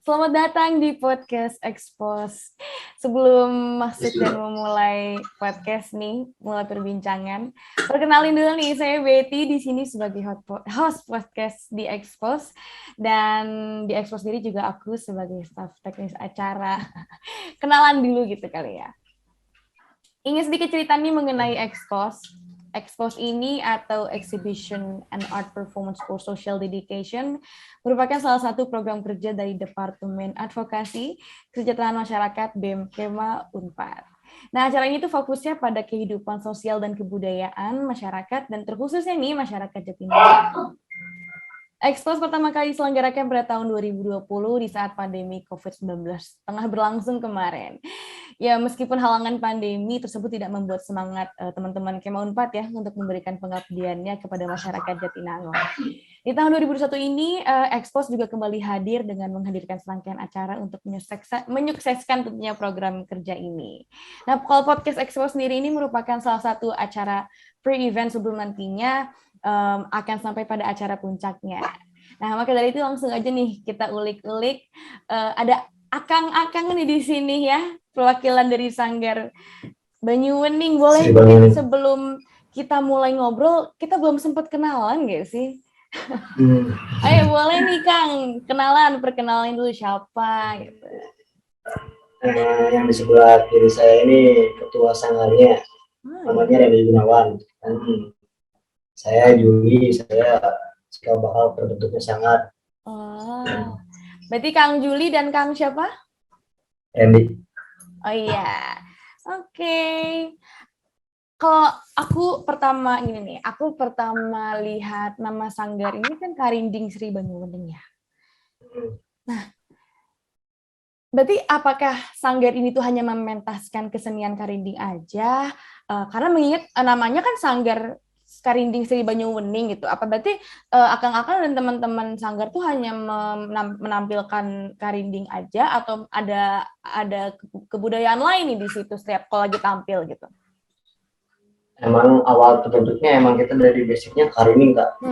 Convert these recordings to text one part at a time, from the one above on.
Selamat datang di podcast Expose. Sebelum masuk dan memulai podcast nih, mulai perbincangan, perkenalin dulu nih, saya Betty di sini sebagai host podcast di Expose, dan di Expose sendiri juga aku sebagai staff teknis acara. Kenalan dulu gitu kali ya. Ingin sedikit cerita nih mengenai Expose. Expose ini atau Exhibition and Art Performance for Social Dedication merupakan salah satu program kerja dari Departemen Advokasi Kesejahteraan Masyarakat BEM Kema Unpad. Nah, acara ini tuh fokusnya pada kehidupan sosial dan kebudayaan masyarakat dan terkhususnya nih masyarakat Jatinangor. Expose pertama kali diselenggarakan pada tahun 2020 di saat pandemi COVID-19 tengah berlangsung kemarin. Ya, meskipun halangan pandemi tersebut tidak membuat semangat teman-teman Kema Unpad ya untuk memberikan pengabdiannya kepada masyarakat Jatinangor. Di tahun 2021 ini, Expose juga kembali hadir dengan menghadirkan serangkaian acara untuk menyukseskan tentunya program kerja ini. Nah, kalau podcast Expose sendiri ini merupakan salah satu acara pre-event sebelum nantinya akan sampai pada acara puncaknya. Nah, maka dari itu langsung aja nih kita ulik-ulik. Ada akang-akang nih di sini ya, perwakilan dari Sanggar Banyuwening. Boleh sebelum kita mulai ngobrol, kita belum sempat kenalan nggak sih? Ayo boleh nih Kang, perkenalin dulu siapa gitu. Yang di sebelah kiri saya ini ketua sanggarnya, namanya Randy Gunawan. Saya Juli, saya bakal berbentuknya sangat. Oh, berarti Kang Juli dan Kang siapa? Randy. Oh iya, oke. Kalau aku pertama lihat nama sanggar ini kan Karinding Sri Banyuwening ya. Nah, berarti apakah sanggar ini tuh hanya mementaskan kesenian Karinding aja? Karena mengingat namanya kan Sanggar Karinding Sri Banyuwening gitu. Apa berarti akang-akang dan teman-teman sanggar tuh hanya menampilkan Karinding aja atau ada kebudayaan lain nih di situ setiap kalau lagi tampil gitu? Emang awal terbentuknya emang kita dari basicnya Karinding Kak.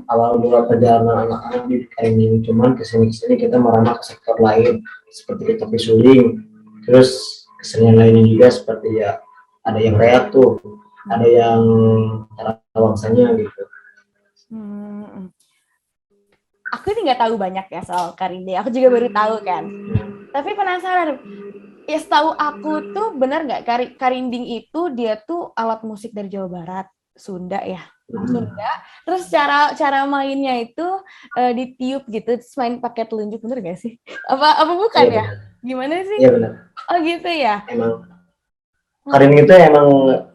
Awal mula perjalanan anak-anak di Karinding, cuman kesini kita merambah ke sektor lain seperti kita pisuling, terus kesenian lainnya juga seperti ya ada yang reak tuh, ada yang tarawangsanya gitu. Aku ini nggak tahu banyak ya soal Karinding, aku juga baru tahu kan. Tapi penasaran, ya setahu aku tuh benar nggak Karinding itu dia tuh alat musik dari Jawa Barat, Sunda ya, Sunda. Terus cara mainnya itu ditiup gitu, terus main pakai telunjuk, bener nggak sih? Apa bukan ya? Gimana sih? Iya benar. Oh gitu ya. Emang Karinding itu emang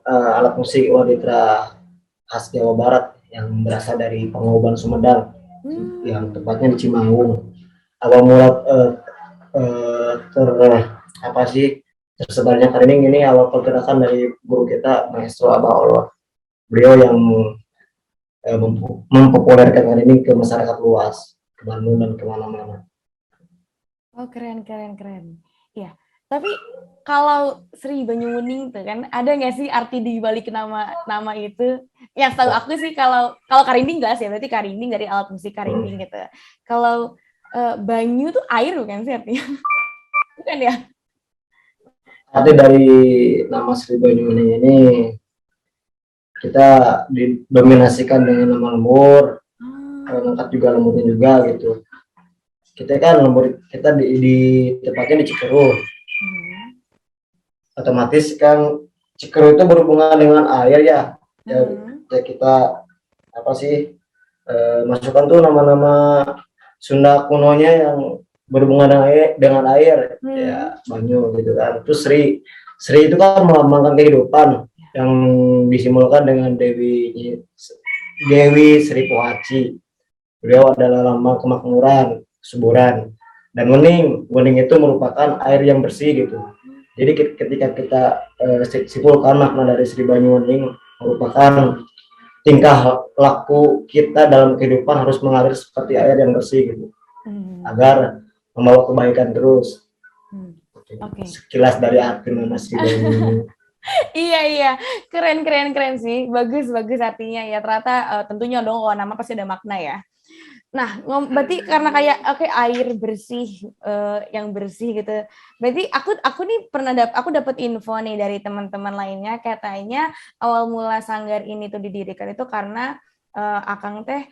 alat musik waditra khas Jawa Barat yang berasal dari Pangoban Sumedang, yang tepatnya di Cimanggung. Awal mula tersebarnya Karinding ini awal pergerakan dari guru kita Maestro Abah Allah. Beliau yang mempopulerkan Karinding ke masyarakat luas, ke Bandung dan kemana-mana. Oh keren. Ya, tapi kalau Sri Banyuwening itu kan ada nggak sih arti di balik nama itu? Yang tahu aku sih kalau Karinding jelas ya, berarti Karinding dari alat musik Karinding gitu. Kalau Banyu tuh air bukan sih artinya? Bukan ya? Arti dari nama Sri Banyuwening ini kita didominasikan dengan nama lembur, ngangkat juga lemburnya juga gitu. Kita kan lembur kita di tempatnya di Cikeruh. Otomatis kan Cikeruh itu berhubungan dengan air ya. Ya kita masukkan tuh nama-nama Sunda kunonya yang berhubungan dengan air ya Banyu gitu kan. Terus Sri itu kan melambangkan kehidupan yang disimbolkan dengan Dewi Sri Pohaci. Beliau adalah lambang kemakmuran, kesuburan. Dan wening itu merupakan air yang bersih gitu. Jadi ketika kita simpulkan makna dari Sri Banyuwening merupakan tingkah laku kita dalam kehidupan harus mengalir seperti air yang bersih gitu, agar membawa kebaikan terus. Sekilas dari arti nama Sri Banyuwening. Iya, keren sih, bagus artinya ya. Ternyata tentunya dong, nama pasti ada makna ya. Nah, berarti karena kayak oke, air bersih, yang bersih gitu. Berarti aku nih aku dapat info nih dari teman-teman lainnya, katanya awal mula sanggar ini tuh didirikan itu karena Akang teh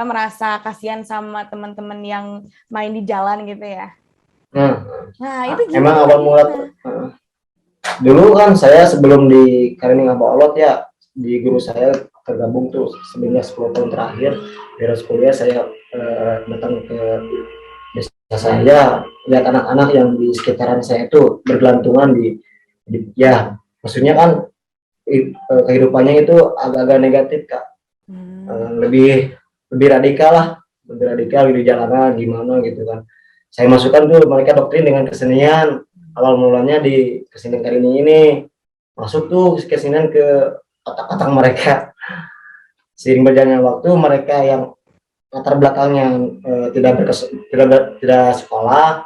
merasa kasihan sama teman-teman yang main di jalan gitu ya. Nah, itu Emang gimana? awal mula dulu kan saya sebelum di Kariming Abah Olot ya, di guru saya tergabung tuh sebenarnya 10 tahun terakhir beres kuliah saya datang ke desa saya, lihat anak-anak yang di sekitaran saya itu bergelantungan ya maksudnya kan kehidupannya itu agak-agak negatif Kak. Lebih lebih radikal lah, lebih radikal di jalanan gimana gitu kan. Saya masukkan tuh mereka doktrin dengan kesenian. Awal mulanya di kesenian Karini ini masuk tuh kesenian ke otak-otak mereka. Seiring berjalannya waktu mereka yang latar belakangnya tidak sekolah,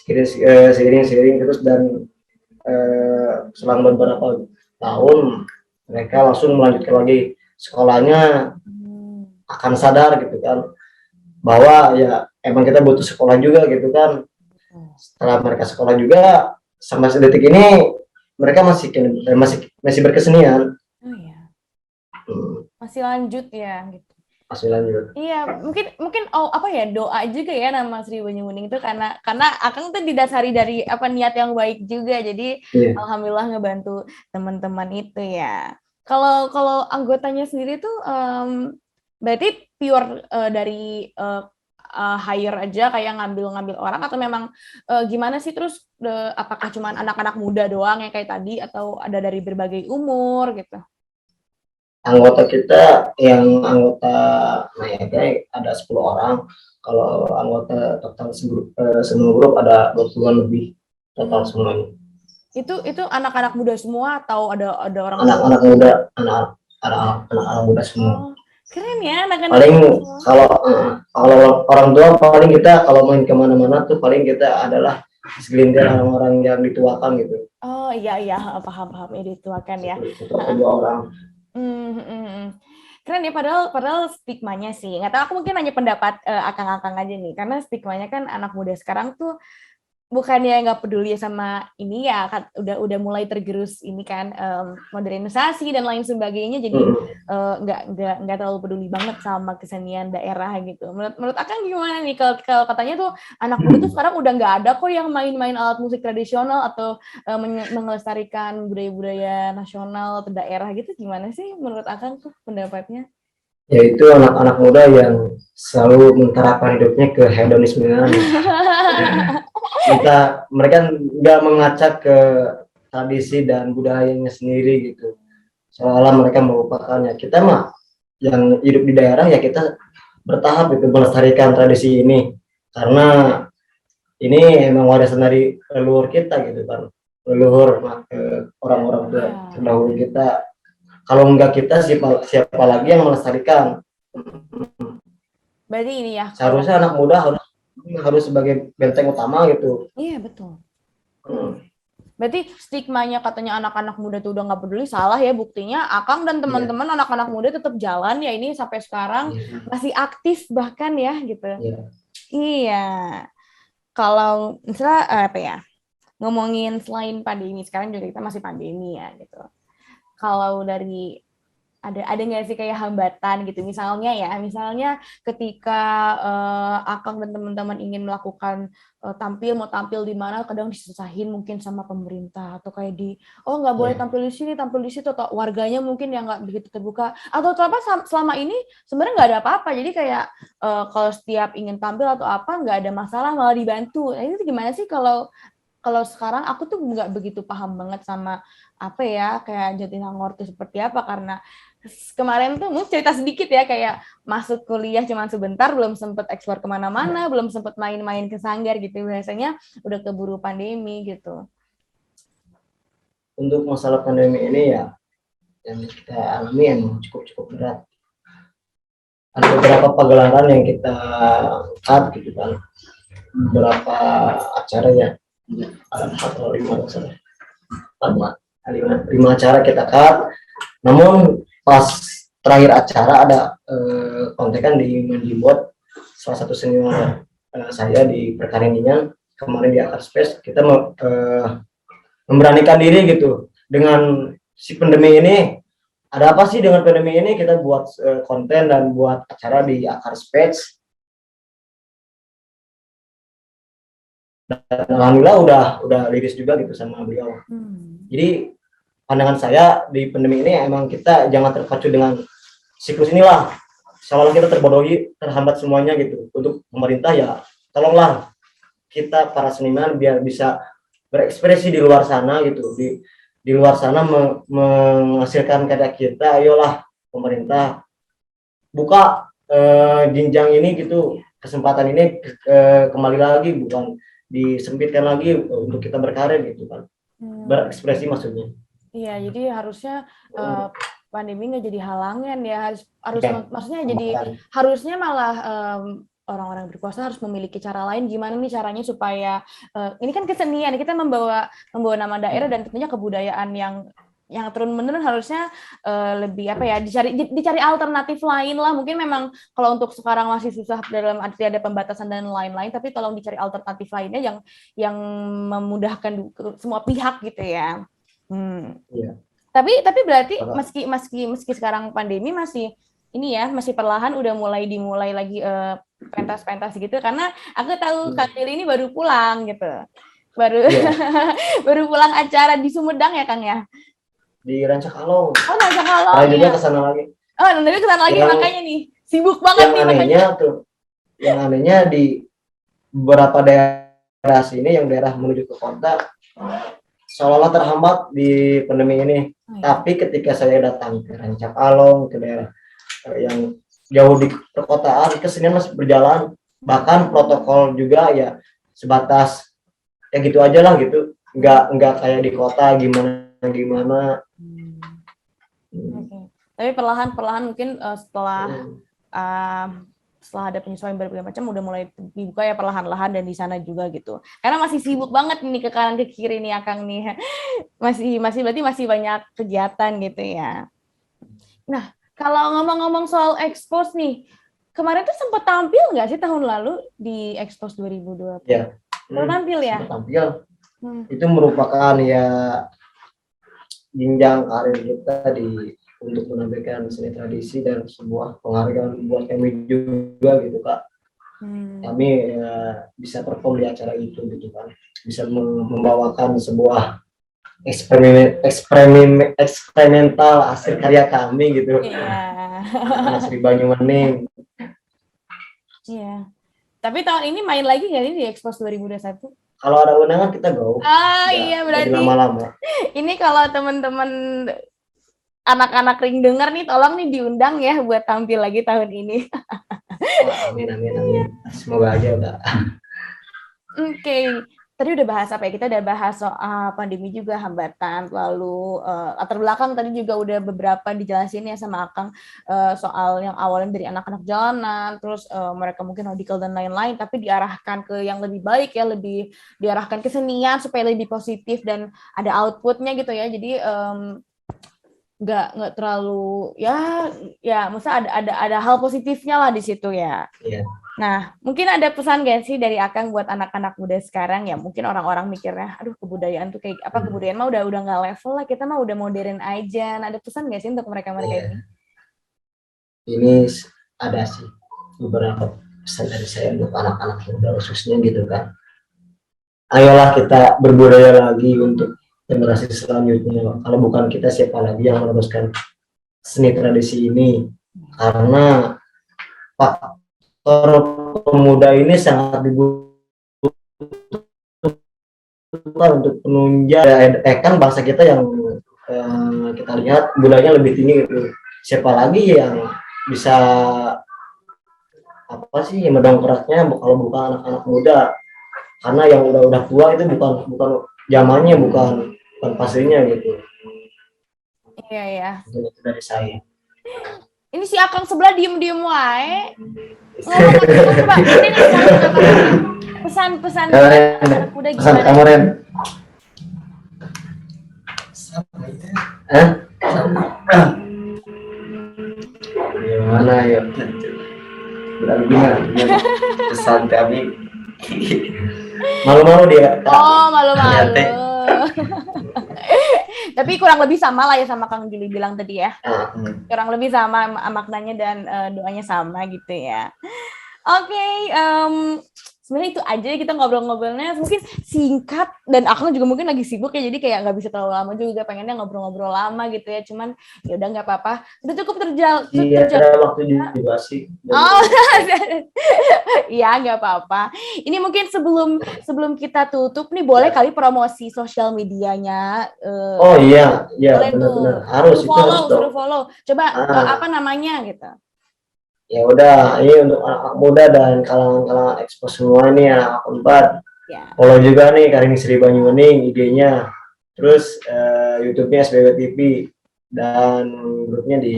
seiring terus dan selang beberapa tahun mereka langsung melanjutkan lagi sekolahnya, akan sadar gitu kan bahwa ya emang kita butuh sekolah juga gitu kan. Setelah mereka sekolah juga sampai detik ini mereka masih berkesenian. Masih lanjut ya gitu. Masih lanjut. Iya, mungkin doa juga ya nama Sri Banyumanik itu karena Akang tuh didasari dari niat yang baik juga. Jadi alhamdulillah ngebantu teman-teman itu ya. Kalau anggotanya sendiri tuh berarti pure dari hire aja kayak ngambil orang atau memang gimana sih, terus apakah cuma anak-anak muda doang yang kayak tadi atau ada dari berbagai umur gitu? Anggota kita yang anggota Nayaga ada 10 orang. Kalau anggota total semua grup ada 20-an lebih total semuanya. Itu anak-anak muda semua atau ada orang anak-anak muda, anak-anak muda semua. Keren ya anak-anak. Paling kalau orang tua paling kita kalau main kemana-mana tuh paling kita adalah segelintir orang-orang yang dituakan gitu. Oh iya paham ya, dituakan ya. Dua orang. Keren ya, padahal stigmanya sih, nggak tahu, aku mungkin hanya pendapat akang-akang aja nih, karena stigmanya kan anak muda sekarang tuh bukannya nggak peduli sama ini ya, udah mulai tergerus ini kan modernisasi dan lain sebagainya, jadi nggak terlalu peduli banget sama kesenian daerah gitu. Menurut Akang gimana nih, kalau katanya tuh anak muda tuh sekarang udah nggak ada kok yang main-main alat musik tradisional atau melestarikan budaya-budaya nasional atau daerah gitu, gimana sih menurut Akang tuh pendapatnya? Yaitu anak-anak muda yang selalu menerapkan hidupnya ke hedonisme. Mereka nggak mengacak ke tradisi dan budayanya sendiri gitu, seolah mereka melupakannya. Kita mah yang hidup di daerah ya kita bertahap gitu melestarikan tradisi ini, karena ini emang warisan dari leluhur kita gitu kan, leluhur orang-orang terdahulu kita. Kalau enggak kita, siapa lagi yang melestarikan? Berarti ini ya, seharusnya anak muda harus sebagai benteng utama gitu. Iya betul. Berarti stigmanya katanya anak-anak muda tuh udah nggak peduli, salah ya, buktinya Akang dan teman-teman anak-anak muda tetap jalan ya, ini sampai sekarang masih aktif bahkan ya gitu. Iya. Kalau misalnya ngomongin selain pandemi, sekarang juga kita masih pandemi ya gitu. Kalau dari ada nggak sih kayak hambatan gitu, misalnya ketika Akang dan teman-teman ingin melakukan mau tampil di mana, kadang disusahin mungkin sama pemerintah, atau kayak nggak boleh tampil di sini, tampil di situ, atau warganya mungkin yang nggak begitu terbuka, atau selama ini sebenarnya nggak ada apa-apa, jadi kayak kalau setiap ingin tampil atau apa nggak ada masalah, malah dibantu. Nah itu gimana sih? Kalau sekarang aku tuh nggak begitu paham banget sama kayak Jatinangor itu seperti apa, karena kemarin tuh mau cerita sedikit ya, kayak masuk kuliah cuma sebentar, belum sempet eksplor kemana-mana, belum sempet main-main ke sanggar gitu, biasanya udah keburu pandemi gitu. Untuk masalah pandemi ini ya yang kita alami yang cukup berat. Ada beberapa pagelaran yang kita cut gitu kan, beberapa acara ya, ada 4 atau 5 acara kita cut. Namun pas terakhir acara ada kontekan dibuat salah satu senior saya di Perkarinian kemarin di Akar Space. Kita memberanikan diri gitu dengan si pandemi ini. Ada apa sih dengan pandemi ini, kita buat konten dan buat acara di Akar Space. Dan alhamdulillah udah liris juga gitu sama beliau. Jadi pandangan saya di pandemi ini emang kita jangan terpacu dengan siklus inilah, seolah kita terbodohi, terhambat semuanya gitu. Untuk pemerintah ya tolonglah kita para seniman biar bisa berekspresi di luar sana gitu, di luar sana menghasilkan karya kita. Ayolah pemerintah buka jenjang ini gitu, kesempatan ini kembali lagi, bukan disempitkan lagi untuk kita berkarya gitu kan, berekspresi maksudnya. Iya, jadi harusnya pandemi nggak jadi halangan ya, maksudnya jadi harusnya malah orang-orang berkuasa harus memiliki cara lain, gimana nih caranya supaya ini kan kesenian, kita membawa nama daerah dan tentunya kebudayaan yang turun-menurun, harusnya lebih apa ya, dicari alternatif lain lah. Mungkin memang kalau untuk sekarang masih susah dalam arti ada pembatasan dan lain-lain, tapi tolong dicari alternatif lainnya yang memudahkan semua pihak gitu ya. Iya. Tapi berarti meski sekarang pandemi masih ini ya, masih perlahan udah dimulai lagi pentas-pentas gitu, karena aku tahu Kang Lili ini baru pulang gitu. Baru pulang acara di Sumedang ya, Kang ya? Di Rancakalong. Oh, Rancakalong. Nah, juga kesana lagi. Oh, nanti kesana lagi, makanya nih. Sibuk banget nih makanya. Yang anehnya di beberapa daerah sini, yang daerah menuju ke kota, seolah-olah terhambat di pandemi ini. Tapi ketika saya datang ke Rancakalong, ke daerah yang jauh di perkotaan, kesenian masih berjalan. Bahkan protokol juga ya sebatas ya gitu aja lah gitu. Enggak kayak di kota gimana. Okay. Tapi perlahan mungkin setelah ada penyesuaian berbagai macam udah mulai dibuka ya perlahan-lahan, dan di sana juga gitu. Karena masih sibuk banget nih ke kanan ke kiri nih Akang nih. Masih berarti masih banyak kegiatan gitu ya. Nah, kalau ngomong-ngomong soal Expos nih, kemarin tuh sempat tampil nggak sih tahun lalu di Expos 2020? Ya. Tampil ya? Tampil. Itu merupakan ya jenjang karir kita untuk menampilkan seni tradisi dan sebuah penghargaan buat kami juga gitu Kak. Kami bisa perform di acara itu gitu kan, bisa membawakan sebuah eksperimental hasil karya kami gitu. Asri Banyumaning. Iya. Tapi tahun ini main lagi nggak nih di Expos 2021? Kalau ada undangan kita go. Iya, berarti lama-lama. Ini kalau teman-teman anak-anak ring dengar nih, tolong nih diundang ya buat tampil lagi tahun ini. Amin. Semoga aja Kak. Oke. Tadi udah bahas apa ya? Kita udah bahas soal pandemi juga, hambatan, lalu latar belakang tadi juga udah beberapa dijelasin ya sama Akang, soal yang awalnya dari anak-anak jalanan, terus mereka mungkin radikal dan lain-lain, tapi diarahkan ke yang lebih baik ya, lebih diarahkan ke senian supaya lebih positif dan ada outputnya gitu ya. Jadi nggak terlalu ya maksudnya ada hal positifnya lah di situ ya. Iya. Nah, mungkin ada pesan gak sih dari Akang buat anak-anak muda sekarang ya? Mungkin orang-orang mikirnya, aduh kebudayaan tuh kayak apa, kebudayaan mah udah nggak level lah, kita mah udah modern aja. Nah, ada pesan gak sih untuk mereka-mereka ini? Ini ada sih beberapa pesan dari saya untuk anak-anak muda khususnya gitu kan. Ayolah kita berbudaya lagi untuk generasi selanjutnya. Kalau bukan kita, siapa lagi yang meneruskan seni tradisi ini? Karena faktor pemuda ini sangat dibutuhkan untuk penunjang kan bangsa kita yang kita lihat budayanya lebih tinggi gitu. Siapa lagi yang bisa apa sih yang mendongkraknya kalau bukan anak-anak muda? Karena yang udah tua itu bukan zamannya, bukan pastinya gitu. Iya. Itu dari saya. Ini si Akang sebelah diem wae. Coba ini nih pesan-pesan anak muda gimana? Pesan kamu Ren. Gimana ya? Berarti gimana? Pesan kami. Malu-malu dia. Oh, malu-malu. Teh. Tapi kurang lebih sama lah ya sama Kang Juli bilang tadi ya. Ah, Kurang lebih sama maknanya dan doanya sama gitu ya. Oke, sebenarnya itu aja kita ngobrol-ngobrolnya mungkin singkat dan Akang juga mungkin lagi sibuk ya jadi kayak nggak bisa terlalu lama juga pengennya ngobrol-ngobrol lama gitu ya cuman ya udah nggak apa-apa udah cukup iya, ada waktu juga sih. Oh, iya nggak apa-apa. Ini mungkin sebelum kita tutup nih boleh kali promosi sosial medianya. Oh iya, iya Boleh tuh. benar-benar harus itu harus dong. Suruh follow. Coba apa namanya gitu. Ya udah, ini untuk anak muda dan kalangan-kalangan ekspos semua nih anak keempat. Ya. Follow juga nih Karing Sri Banyumaning IG-nya. Terus YouTube-nya SBB TV dan grupnya di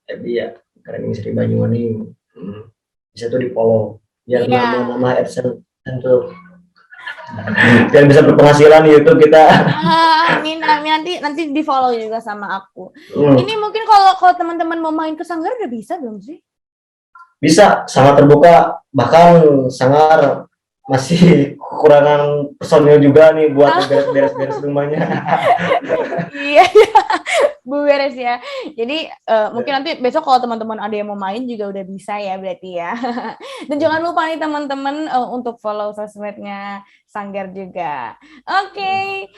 FB ya Karing Sri Banyumaning. Bisa tuh di follow biar nama AdSense tuh biar bisa berpenghasilan di YouTube kita. Amin, nanti di follow juga sama aku. Ini mungkin kalau teman-teman mau main ke Sanggar udah bisa belum sih? Bisa, sangat terbuka, bahkan Sanggar masih kekurangan personil juga nih buat beres-beres rumahnya. Iya, Bu beres ya. Jadi mungkin nanti besok kalau teman-teman ada yang mau main juga udah bisa ya berarti ya. Dan jangan lupa nih teman-teman untuk follow sosmednya Sanggar juga. Oke.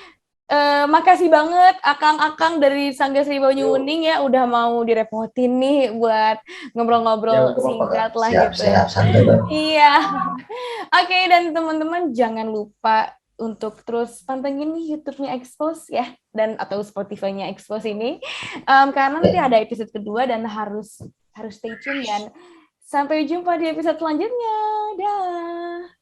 Makasih banget Akang-akang dari Sanggar Sri Banyumaning ya udah mau direpotin nih buat ngobrol-ngobrol singkat lah gitu. Siap, santai. Iya. Oke, dan teman-teman jangan lupa untuk terus pantengin nih YouTube-nya Expose ya dan atau Spotify-nya Expose ini karena nanti ada episode kedua dan harus stay tune dan sampai jumpa di episode selanjutnya. Dah.